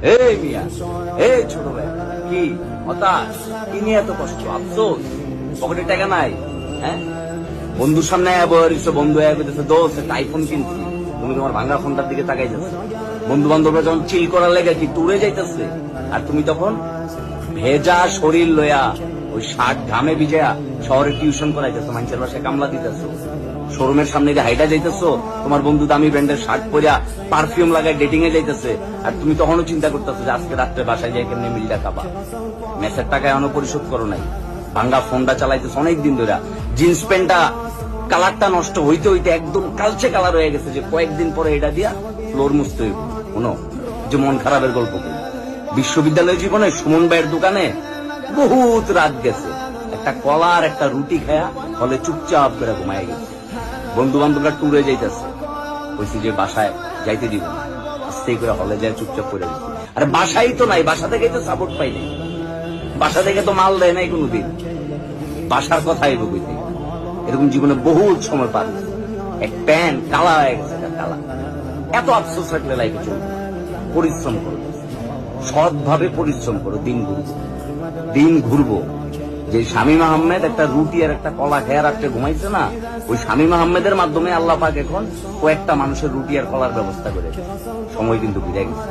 এই মিয়া, এই ছোট ভাই, কি হতাশ, কি নিয়ে এত কষ্ট, আফসোস, পকেটে টাকা নাই? হ্যাঁ, বন্ধুর সামনে বন্ধু দোস্ত একটা আইফোন কিনছি, তুমি তোমার ভাঙা ফোনটার দিকে তাকাই যাচ্ছ। বন্ধু বান্ধবরা যখন চিল করার লেগে কি টুরে যাইতেছে, আর তুমি তখন ভেজা শরীর লয়া, ওই শার্ট ঘামে ভিজা শহরে টিউশন করাইতেছো, মানুষের বাসায় কামলা দিতেছো, শোরুমের সামনে যে হাইটা যাইতেছো, তোমার বন্ধু দামি ব্র্যান্ডের শার্ট পরিয়া পারফিউম লাগায় ডেটিং এ যাইতেছে, আর তুমি তখনও চিন্তা করতেছো যে আজকে রাত্রে বাসায় যাই কেমনি মিলটা খাবা। মেসের টাকা এখনো পরিশোধ করো নাই, ভাঙ্গা ফোনটা চালাইতেছো অনেকদিন ধরে, জিন্স প্যান্টটা কালারটা নষ্ট হইতে হইতে একদম কালচে কালার হয়ে গেছে, যে কয়েকদিন পরে এটা দিয়া ফ্লোর মুছতে হইব। শোনো, যে মন খারাপের গল্প করি, বিশ্ববিদ্যালয় জীবনে সুমন ভাইয়ের দোকানে বহুত রাত গেছে, একটা কলা আর একটা রুটি খায়া ফলে চুপচাপ করে ঘুমায় গেছে। বন্ধু বান্ধবরা টুরে যাইতেছে, কইছি যে বাসায় যাইতে দিব না, আস্তে করে হলে যায় চুপচাপ করে গেছে। আরে বাসাই তো নাই, বাসা থেকে তো সাপোর্ট পাই নাই, বাসা থেকে তো মাল দেয় নাই কোনোদিন, বাসার কথাই বইতে। এরকম জীবনে বহুত সময় পার হয়েছে, এক প্যান্ট কালা হয়ে গেছে, কালা। এত আফসোস রাখলে লাইফে চলবে। পরিশ্রম করো, সৎভাবে পরিশ্রম করো, দিন ঘুরবো। যে শামীম আহমেদ একটা রুটি আর একটা কলা খেয়ে রাত্রে ঘুমাইছে না, ওই শামীম আহমেদের মাধ্যমে আল্লাহ পাক এখন কয়েকটা মানুষের রুটি আর কলার ব্যবস্থা করে। সময় কিন্তু ঘুরে গেছে।